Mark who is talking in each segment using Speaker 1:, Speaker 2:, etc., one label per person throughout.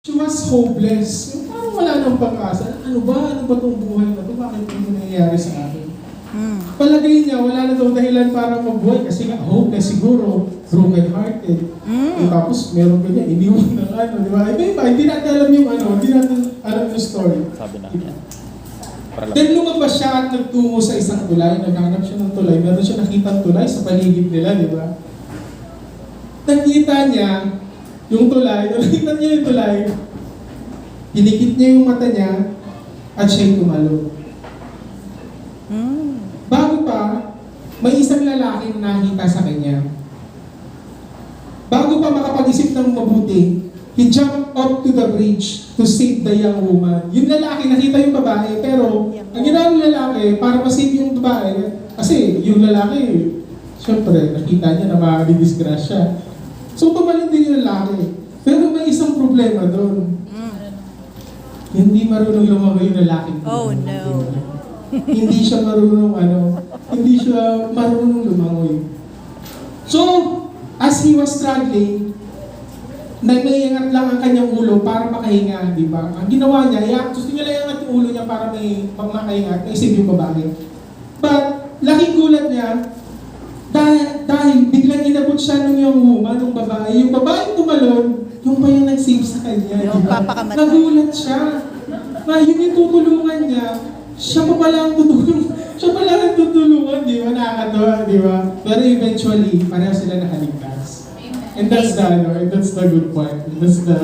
Speaker 1: She was hopeless. Yung parang wala nang pag-asa. Ano ba? Ano ba itong buhay na ito? Bakit ito nangyayari sa akin? Palagay niya, wala na daw dahilan para mabuhay kasi nga hopeless siguro, broken-hearted. Tapos meron ganyan, iniwan ng ano, di ba? Iba, hindi natin alam yung ano, hindi natin alam yung story.
Speaker 2: Sabi na.
Speaker 1: Then lumabas siya at nagtungo sa isang tulay, naghanap siya ng tulay, meron siya nakitang tulay sa paligid nila, di ba? Nakita niya yung tulay, nakita niya yung tulay, hinikit niya yung mata niya, at siya'y tumalo. Bago pa, may isang lalaki na nakita sa kanya. Bago pa makapag-isip ng mabuti, he jumped up to the bridge to save the young woman. Yung lalaki, nakita yung babae, pero ang ginawa ng lalaki, para masave yung babae, kasi yung lalaki, syempre, nakita niya na makakadisgrasya. So, tumalon din yung lalaki. Pero may isang problema doon. Hindi marunong lumangoy yung lalaki.
Speaker 3: Oh, no.
Speaker 1: Hindi siya marunong hindi siya marunong lumangoy. So, as he was struggling, naiingat lang ang kanyang ulo para makahinga, di ba? Ang ginawa niya, gusto niya lang iangat yung ulo niya para may makahinga, naisip yung babae. But, laking gulat niya, dahil biglang inabot siya ng yung woman, ng babae. Yung babae tumalon, yung ba yung nag-save sa kanya?
Speaker 3: Yung
Speaker 1: diba?
Speaker 3: papakamatay.
Speaker 1: Nagulat siya. Yun yung tutulungan niya, siya pa pala ang tutulungan. Siya pala ang tutulungan, di ba? Nakakatawa, di ba? Pero eventually, pareho sila nakaligtas. And that's the good part. That's the,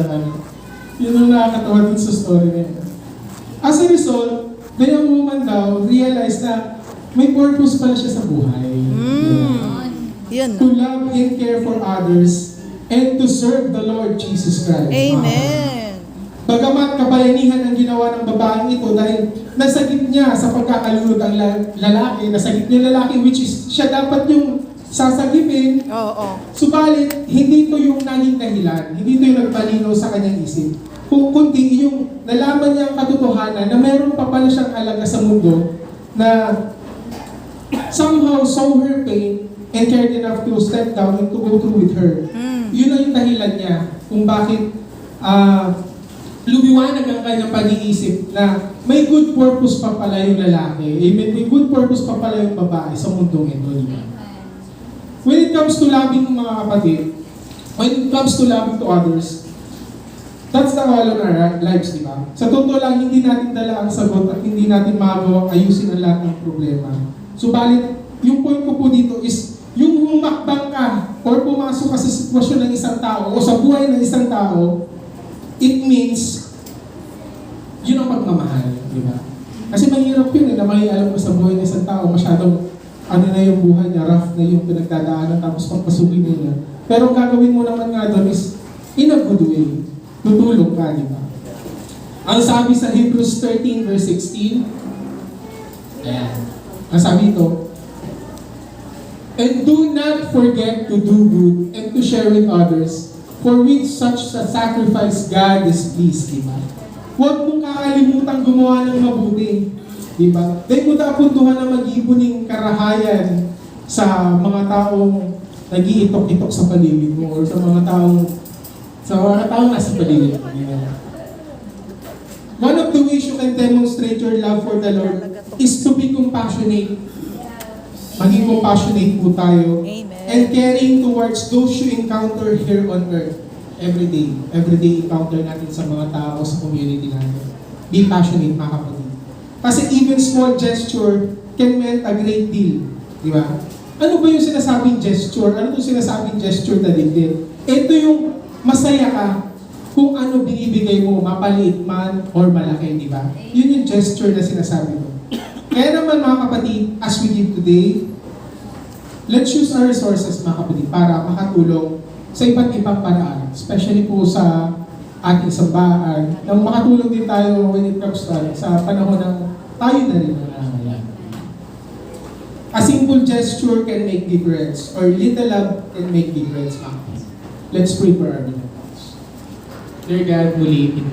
Speaker 1: yun ang nakakatawa dun sa story na yun. As a result, the young woman daw realized na may purpose pala siya sa buhay.
Speaker 3: Yun.
Speaker 1: To love and care for others and to serve the Lord Jesus Christ.
Speaker 3: Amen.
Speaker 1: Bagamat kabayanihan ang ginawa ng babaeng ito dahil nasagip niya sa pagkakalunod ang lalaki, nasagip niya lalaki which is siya dapat yung sasagipin.
Speaker 3: Oo.
Speaker 1: Subalit, hindi ito yung naging dahilan, hindi ito yung nagpalinaw sa kanyang isip. Kundi yung nalaman niya ang katotohanan na meron pa pala siyang alaga sa mundo na somehow saw her pain and cared enough to step down and to go through with her. Yun ang yung dahilan niya kung bakit lumiwanag ang kanyang pag-iisip na may good purpose pa pala yung lalaki. Amen. May good purpose pa pala yung babae sa mundong ito. When it comes to loving mga kapatid, when it comes to loving to others, that's the all of our lives, di ba? Sa totoo lang, hindi natin dala ang sagot at hindi natin magawang ayusin ang lahat ng problema. Subalit, yung point ko po dito is, yung humakbang ka or pumasok ka sa sitwasyon ng isang tao o sa buhay ng isang tao, it means, yun ang pagmamahal, di ba? Kasi mahirap yun na may alam mo sa buhay ng isang tao, masyadong na yung buhay niya, rough na yung pinagdadaanan, tapos pagpasukin niya. Pero ang gagawin mo naman nga doon is, in a good way, tutulong ka, di ba? Ang sabi sa Hebrews 13 verse 16, ayan, ang sabi ito, and do not forget to do good and to share with others, for with such a sacrifice God is pleased, di ba? Huwag mong kakalimutan gumawa ng mabuti, di ba? Dahil mo napuntuhan na mag-iipuning karahayan sa mga taong nag-iitok-itok sa paligid mo or sa mga taong nasa paligid mo. One of the ways you can demonstrate your love for the Lord is to be compassionate. Maging compassionate po tayo.
Speaker 3: Amen.
Speaker 1: And caring towards those you encounter here on earth. Every day encounter natin sa mga tao, sa community natin. Be passionate, mga kapatid. Kasi even small gesture can mean a great deal. Di ba? Ano ba yung sinasabing gesture? Ano yung sinasabing gesture na din? Ito yung masaya ka kung ano binibigay mo, mapaliit man or malaki, di ba? Yun yung gesture na sinasabi ko. Kaya naman mga kapatid, as we give today, let's use our resources mga kapatid para makatulong sa iba't ibang paraan, especially po sa ating sambahan, nang makatulong din tayo when it comes to sa panahon ng tayo na rin nangangailangan. A simple gesture can make difference, or little love can make difference. Let's pray for our minutes. Dear God, muli,